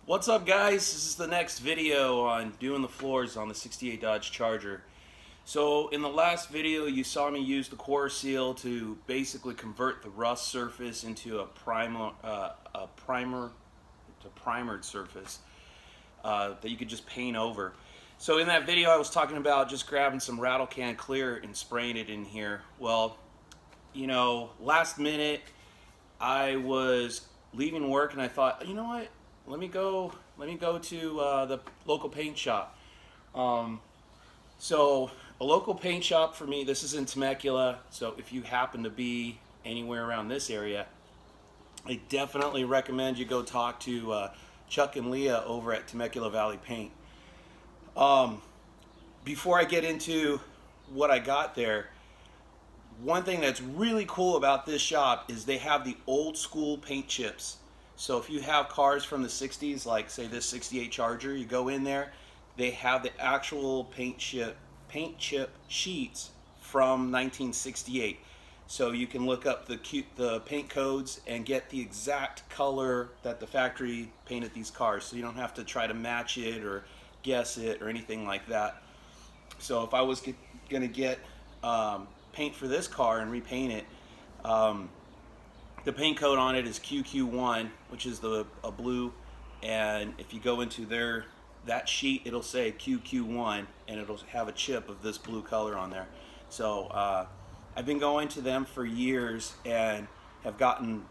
What's up, guys? This is the next video on doing the floors on the 68 Dodge Charger. So in the last video you saw me use the core seal to basically convert the rust surface into a primered surface that you could just paint over. So in that video I was talking about just grabbing some rattle can clear and spraying it in here. Well, you know, last minute I was leaving work and I thought, you know what? Let me go to the local paint shop. So a local paint shop for me, this is in Temecula, so if you happen to be anywhere around this area, I definitely recommend you go talk to Chuck and Leah over at Temecula Valley Paint. Before I get into what I got there, one thing that's really cool about this shop is they have the old school paint chips. So if you have cars from the 60s, like say this 68 Charger, you go in there, they have the actual paint chip sheets from 1968. So you can look up the paint codes and get the exact color that the factory painted these cars. So you don't have to try to match it or guess it or anything like that. So if I was gonna get paint for this car and repaint it, the paint code on it is QQ1, which is a blue, and if you go into that sheet, it'll say QQ1, and it'll have a chip of this blue color on there. So I've been going to them for years and have gotten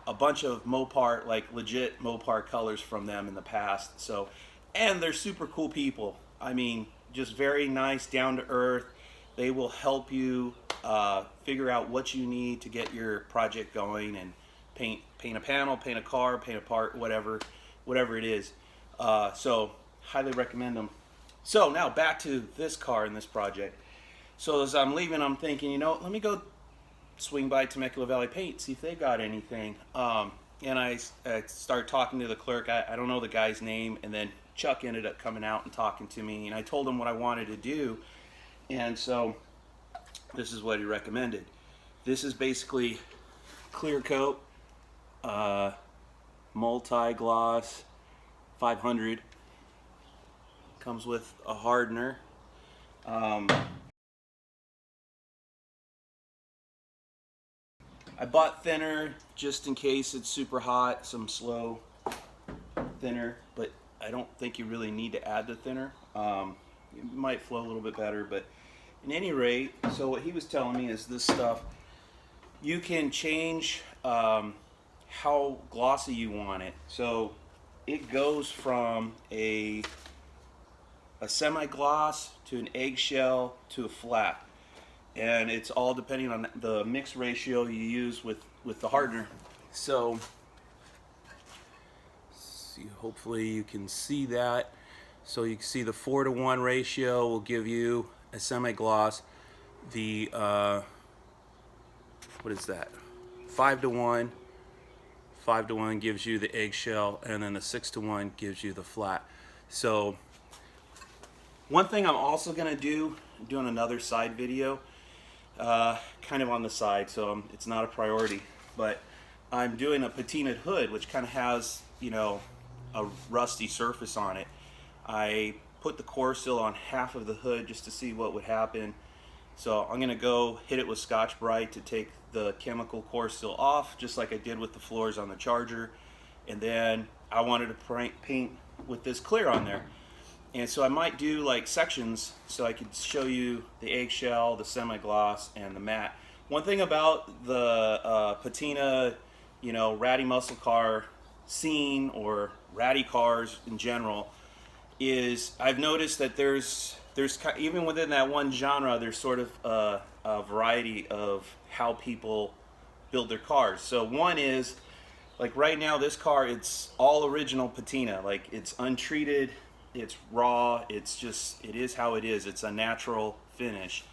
a bunch of Mopar, like legit Mopar colors from them in the past. So, and they're super cool people. I mean, just very nice, down to earth. They will help you figure out what you need to get your project going and paint a panel, paint a car, paint a part, whatever it is. So highly recommend them. So now back to this car and this project. So as I'm leaving, I'm thinking, you know, let me go swing by Temecula Valley Paint, see if they got anything. And I started talking to the clerk. I don't know the guy's name, and then Chuck ended up coming out and talking to me, and I told him what I wanted to do. And so this is what he recommended. This is basically clear coat, multi-gloss 500. Comes with a hardener. I bought thinner just in case it's super hot, some slow thinner, but I don't think you really need to add the thinner. It might flow a little bit better, but at any rate, so what he was telling me is this stuff, you can change how glossy you want it. So it goes from a semi-gloss to an eggshell to a flat, and it's all depending on the mix ratio you use with the hardener. So see, hopefully you can see that. So you can see the 4-to-1 ratio will give you a semi-gloss. The what is that? 5-to-1 gives you the eggshell, and then the 6-to-1 gives you the flat. So one thing I'm also gonna do, I'm doing another side video, kind of on the side, so it's not a priority, but I'm doing a patinaed hood, which kind of has, you know, a rusty surface on it. I put the core seal on half of the hood just to see what would happen. So I'm gonna go hit it with Scotch-Brite to take the chemical core seal off, just like I did with the floors on the Charger. And then I wanted to paint with this clear on there. And so I might do like sections so I could show you the eggshell, the semi-gloss, and the matte. One thing about the patina, you know, ratty muscle car scene, or ratty cars in general, is I've noticed that there's even within that one genre, there's sort of a variety of how people build their cars. So one is, like right now, this car, it's all original patina. Like, it's untreated, it's raw, it's just, it is how it is. It's a natural finish.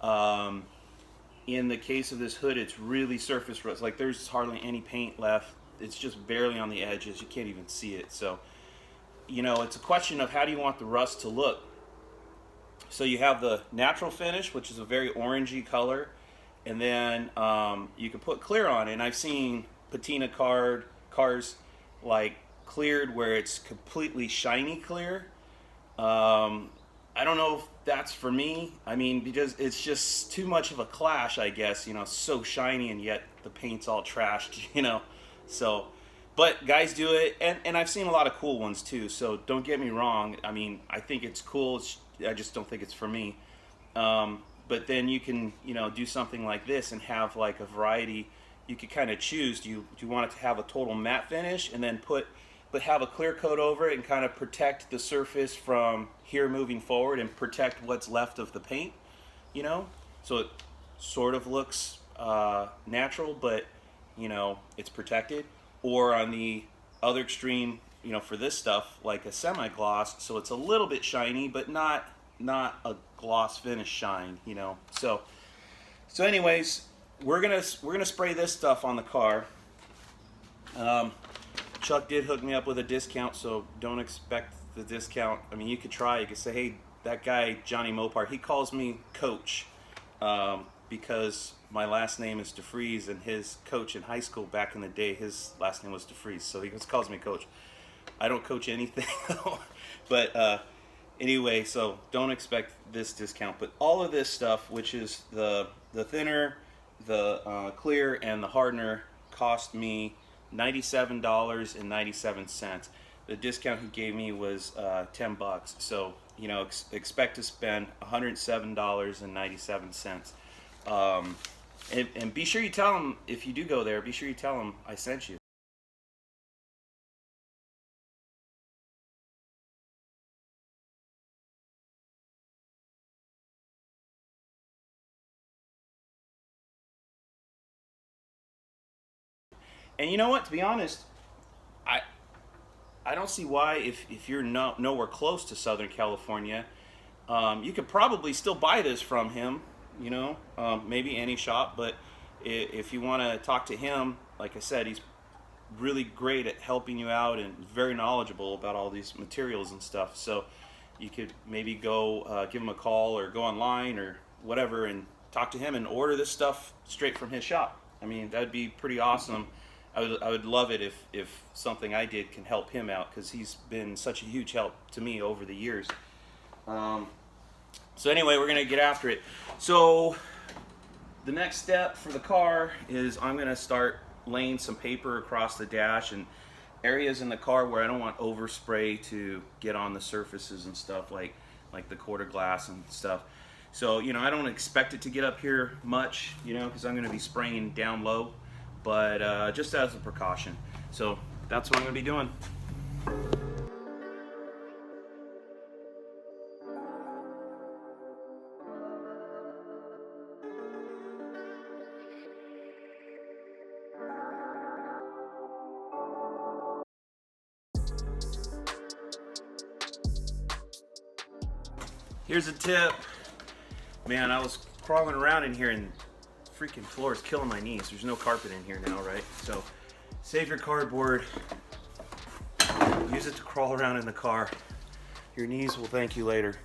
In the case of this hood, it's really surface rust. Like, there's hardly any paint left. It's just barely on the edges. You can't even see it. So, you know, it's a question of how do you want the rust to look. So you have the natural finish, which is a very orangey color, and then you can put clear on it. And I've seen patina cars like cleared where it's completely shiny clear. I don't know if that's for me. I mean, because it's just too much of a clash, I guess. You know, so shiny and yet the paint's all trashed. You know, so. But guys do it, and I've seen a lot of cool ones too. So don't get me wrong. I mean, I think it's cool. I just don't think it's for me. But then you can, you know, do something like this and have like a variety. You could kind of choose. Do you want it to have a total matte finish and then but have a clear coat over it and kind of protect the surface from here moving forward and protect what's left of the paint, you know? So it sort of looks natural, but, you know, it's protected. Or on the other extreme, you know, for this stuff, like a semi-gloss, so it's a little bit shiny, but not a gloss finish shine, you know. So anyways, we're gonna spray this stuff on the car. Chuck did hook me up with a discount, so don't expect the discount. I mean, you could try. You could say, hey, that guy Johnny Mopar, he calls me Coach, because my last name is DeFries, and his coach in high school back in the day, his last name was DeFries, so he just calls me Coach. I don't coach anything, but anyway, so don't expect this discount. But all of this stuff, which is the thinner, the clear, and the hardener, cost me $97.97. The discount he gave me was $10. So, you know, expect to spend $107.97. And be sure you tell him, if you do go there, be sure you tell him I sent you. And you know what? To be honest, I don't see why, if you're nowhere close to Southern California, you could probably still buy this from him. You know, maybe any shop. But if you want to talk to him, like I said, he's really great at helping you out and very knowledgeable about all these materials and stuff. So you could maybe go give him a call or go online or whatever and talk to him and order this stuff straight from his shop. I mean, that'd be pretty awesome. I would love it if something I did can help him out, because he's been such a huge help to me over the years. So anyway, we're going to get after it. So the next step for the car is I'm going to start laying some paper across the dash and areas in the car where I don't want overspray to get on the surfaces and stuff, like the quarter glass and stuff. So, you know, I don't expect it to get up here much, you know, because I'm going to be spraying down low, but just as a precaution. So that's what I'm going to be doing. Here's a tip. Man, I was crawling around in here and freaking floor is killing my knees. There's no carpet in here now, right? So save your cardboard. Use it to crawl around in the car. Your knees will thank you later.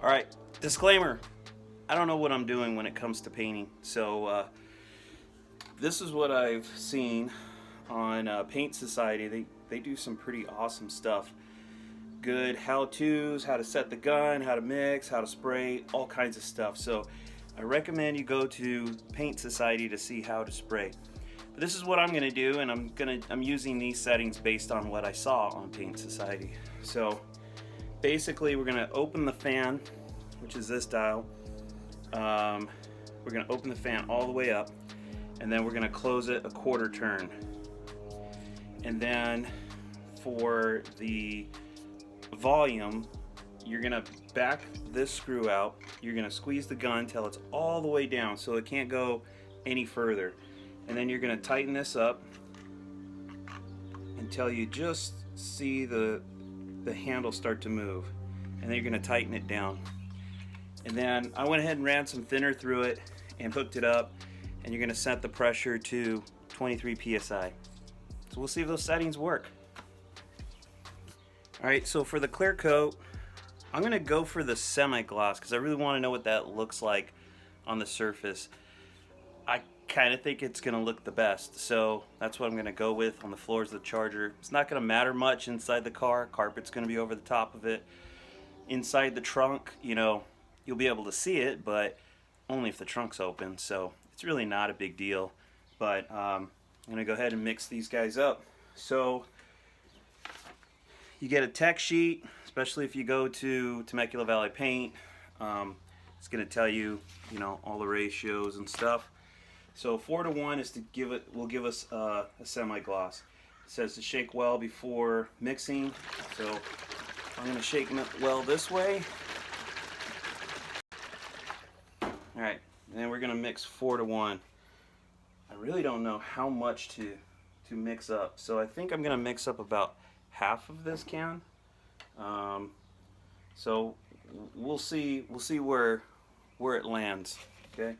All right, disclaimer. I don't know what I'm doing when it comes to painting. So this is what I've seen on Paint Society. They do some pretty awesome stuff. Good how-tos, how to set the gun, how to mix, how to spray, all kinds of stuff. So I recommend you go to Paint Society to see how to spray. But this is what I'm gonna do, and I'm using these settings based on what I saw on Paint Society. So basically, we're gonna open the fan, which is this dial. We're gonna open the fan all the way up, and then we're gonna close it a quarter turn. And then for the volume, you're gonna back this screw out. You're gonna squeeze the gun till it's all the way down so it can't go any further. And then you're gonna tighten this up until you just see the handle start to move. And then you're gonna tighten it down. And then I went ahead and ran some thinner through it and hooked it up. And you're gonna set the pressure to 23 psi. So we'll see if those settings work. Alright, so for the clear coat, I'm going to go for the semi-gloss because I really want to know what that looks like on the surface. I kind of think it's going to look the best, so that's what I'm going to go with on the floors of the Charger. It's not going to matter much inside the car. Carpet's going to be over the top of it. Inside the trunk, you know, you'll be able to see it, but only if the trunk's open, so it's really not a big deal. But I'm going to go ahead and mix these guys up. So you get a tech sheet, especially if you go to Temecula Valley Paint. It's going to tell you, you know, all the ratios and stuff. So 4:1 is to will give us a semi-gloss. It says to shake well before mixing. So I'm going to shake it well this way. All right, and then we're going to mix 4:1. I really don't know how much to mix up, so I think I'm going to mix up about half of this can. So we'll see where it lands. Okay.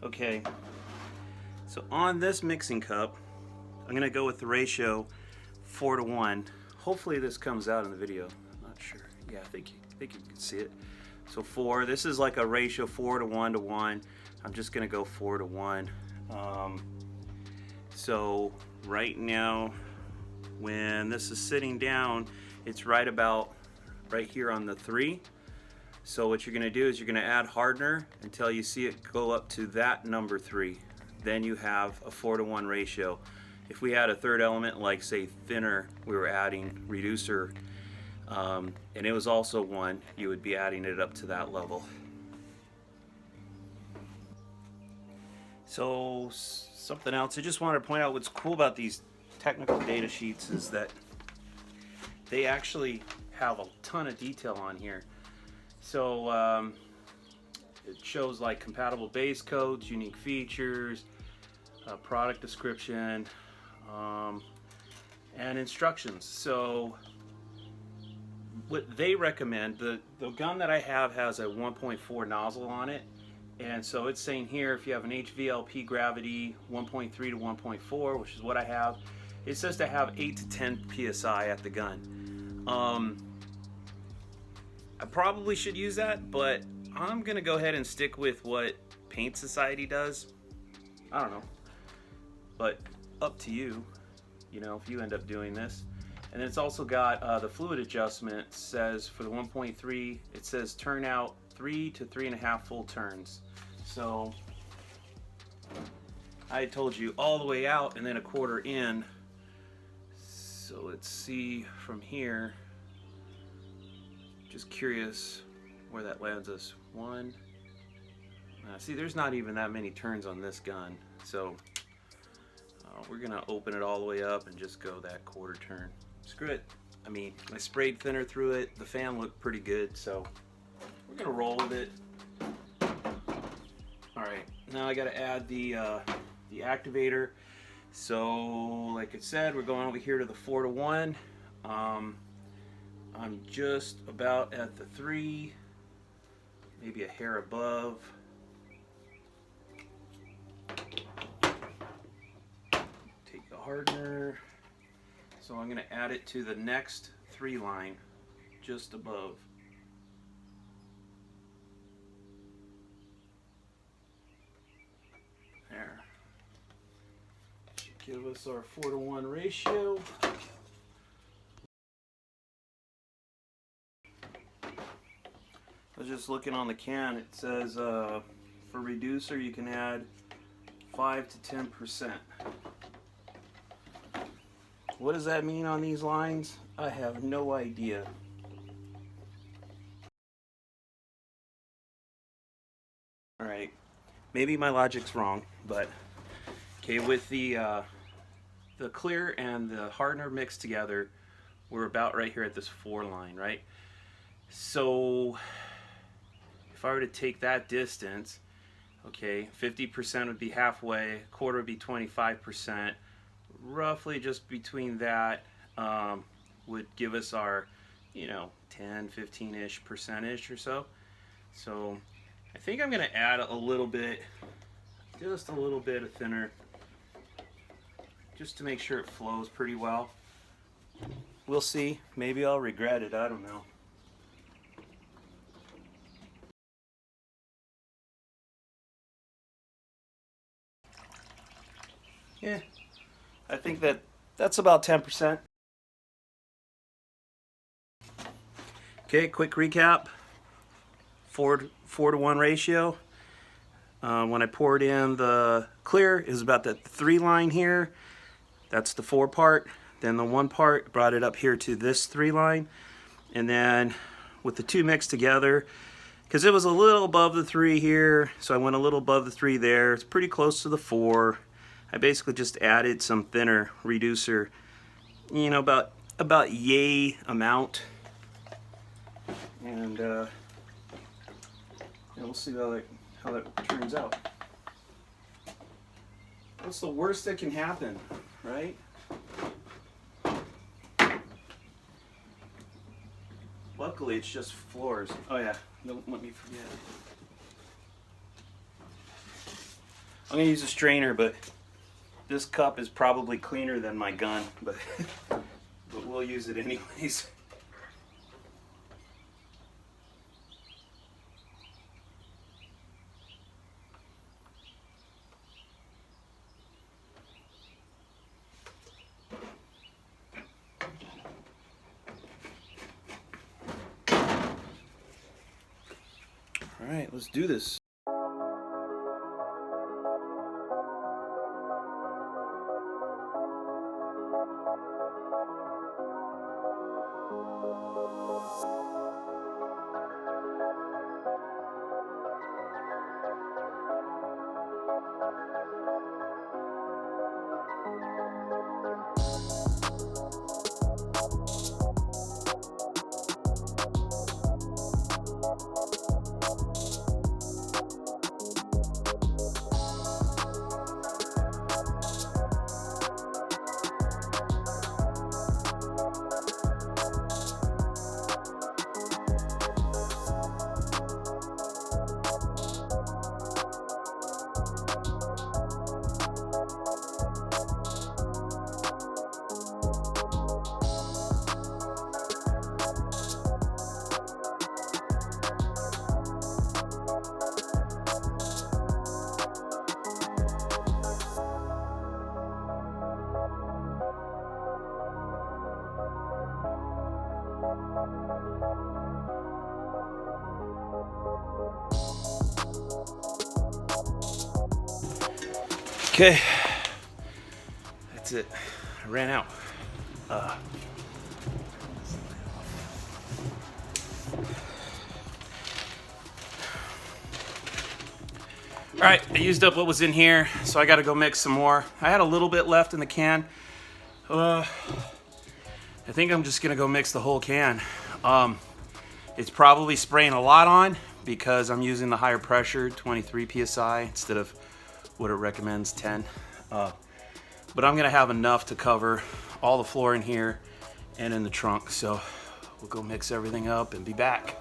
Okay. So on this mixing cup, I'm gonna go with the ratio 4:1. Hopefully this comes out in the video. I'm not sure. Yeah, I think you can see it. So 4, this is like a ratio 4:1 to 1. I'm just gonna go 4:1. So right now, when this is sitting down, it's right here on the 3. So what you're gonna do is you're gonna add hardener until you see it go up to that number 3. Then you have a 4:1 ratio. If we had a third element, like say thinner, we were adding reducer, and it was also 1, you would be adding it up to that level. So something else, I just wanted to point out what's cool about these technical data sheets is that they actually have a ton of detail on here. So it shows like compatible base coats, unique features, product description, and instructions. So what they recommend, the gun that I have has a 1.4 nozzle on it, and so it's saying here if you have an HVLP gravity 1.3 to 1.4, which is what I have, it says to have 8 to 10 psi at the gun. I probably should use that, but I'm gonna go ahead and stick with what Paint Society does. I don't know, but up to you, you know, if you end up doing this. And it's also got the fluid adjustment. Says for the 1.3, it says turn out 3 to 3.5 full turns. So I told you all the way out and then a quarter in. So let's see from here. Just curious where that lands us. 1. See, there's not even that many turns on this gun. So we're gonna open it all the way up and just go that quarter turn. Screw it. I mean, I sprayed thinner through it. The fan looked pretty good, so we're gonna roll with it. All right, now I gotta add the activator. So, like I said, we're going over here to the 4:1. I'm just about at the 3, maybe a hair above. Take the hardener. So I'm going to add it to the next 3 line, just above. There. Should give us our 4:1 ratio. I was just looking on the can. It says for reducer you can add 5 to 10%. What does that mean on these lines? I have no idea. Alright, maybe my logic's wrong, but okay, with the clear and the hardener mixed together, we're about right here at this 4 line, right? So if I were to take that distance, okay, 50% would be halfway, a quarter would be 25%, roughly just between that would give us our, you know, 10, 15-ish percentage or so. So I think I'm going to add a little bit, just a little bit of thinner, just to make sure it flows pretty well. We'll see. Maybe I'll regret it. I don't know. Yeah, I think that's about 10%. Okay, quick recap. 4 to 1 ratio. When I poured in the clear, it was about the 3 line here. That's the 4 part. Then the 1 part brought it up here to this 3 line. And then with the 2 mixed together, because it was a little above the 3 here, so I went a little above the 3 there. It's pretty close to the 4. I basically just added some thinner reducer, you know, about yay amount. And we'll see how that turns out. What's the worst that can happen, right? Luckily, it's just floors. Oh yeah, don't let me forget. I'm gonna use a strainer, but this cup is probably cleaner than my gun, but we'll use it anyways. All right, let's do this. Okay, that's it. I ran out. All right, I used up what was in here, so I got to go mix some more. I had a little bit left in the can. I think I'm just gonna go mix the whole can. It's probably spraying a lot on because I'm using the higher pressure, 23 psi, instead of what it recommends, 10. But I'm gonna have enough to cover all the floor in here and in the trunk. So we'll go mix everything up and be back.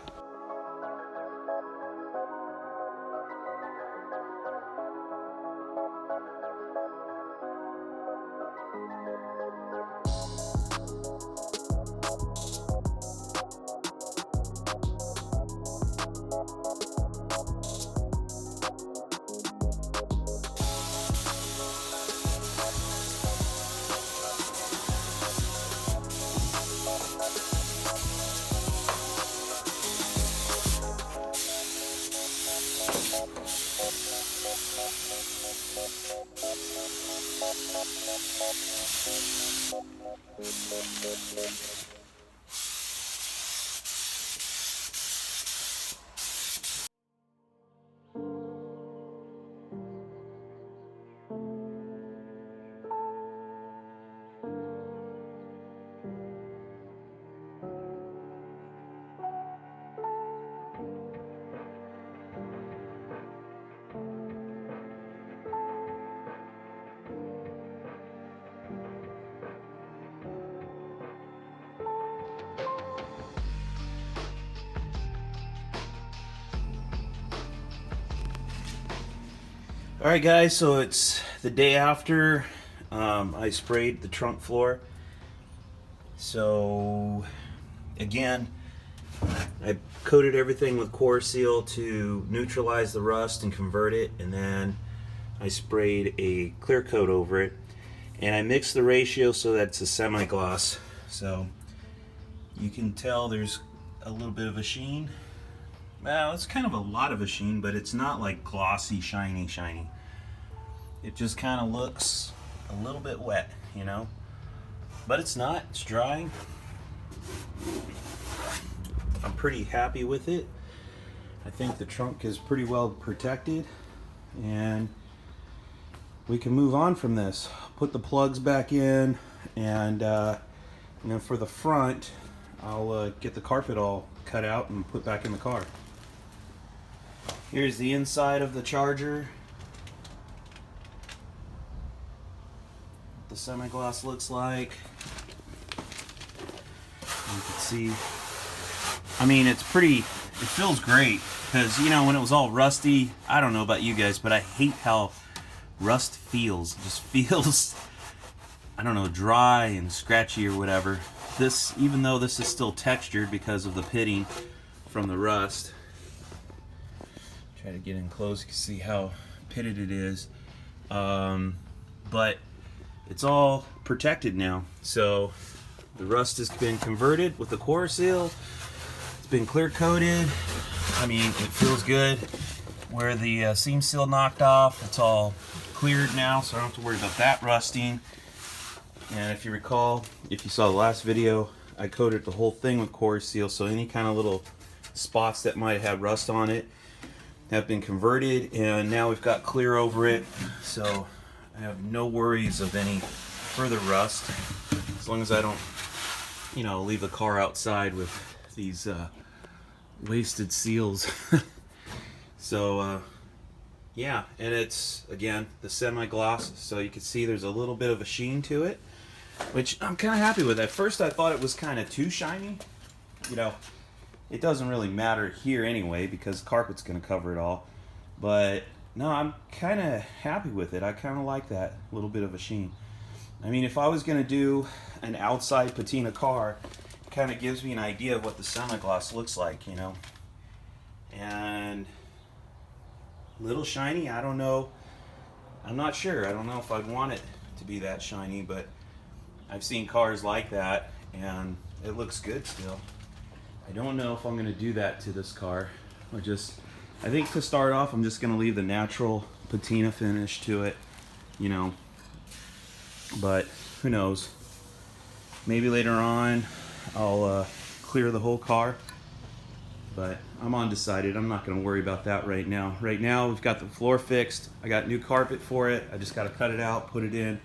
Alright guys, so it's the day after I sprayed the trunk floor. So again, I coated everything with core seal to neutralize the rust and convert it, and then I sprayed a clear coat over it, and I mixed the ratio so that it's a semi-gloss. So you can tell there's a little bit of a sheen. Well, it's kind of a lot of a sheen, but it's not like glossy, shiny. It just kind of looks a little bit wet, you know? But it's not, it's drying. I'm pretty happy with it. I think the trunk is pretty well protected, and we can move on from this. Put the plugs back in, and then for the front, I'll get the carpet all cut out and put back in the car. Here's the inside of the Charger. What the semi-gloss looks like. You can see, I mean, it's pretty, it feels great, because, you know, when it was all rusty, I don't know about you guys, but I hate how rust feels. It just feels, I don't know, dry and scratchy or whatever. This, even though this is still textured because of the pitting from the rust, try to get in close, you can see how pitted it is, but it's all protected now. So the rust has been converted with the core seal. It's been clear coated. I mean, it feels good. Where the seam seal knocked off, it's all cleared now, so I don't have to worry about that rusting. And if you recall, if you saw the last video, I coated the whole thing with core seal, so any kind of little spots that might have rust on it have been converted, and now we've got clear over it, so I have no worries of any further rust, as long as I don't, you know, leave the car outside with these wasted seals. So yeah, and it's, again, the semi-gloss, so you can see there's a little bit of a sheen to it, which I'm kind of happy with. At first I thought it was kind of too shiny. You know, it doesn't really matter here anyway, because carpet's going to cover it all. But no, I'm kind of happy with it. I kind of like that little bit of a sheen. I mean, if I was going to do an outside patina car, it kind of gives me an idea of what the semi-gloss looks like, you know. And little shiny, I don't know. I'm not sure. I don't know if I'd want it to be that shiny, but I've seen cars like that, and it looks good still. I don't know if I'm going to do that to this car. I think to start off, I'm just going to leave the natural patina finish to it, you know. But who knows? Maybe later on, I'll clear the whole car. But I'm undecided. I'm not going to worry about that right now. Right now, we've got the floor fixed. I got new carpet for it. I just got to cut it out, put it in,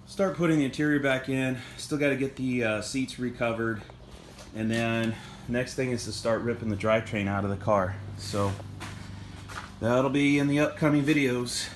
start putting the interior back in. Still got to get the seats recovered. And then next thing is to start ripping the drivetrain out of the car. So that'll be in the upcoming videos.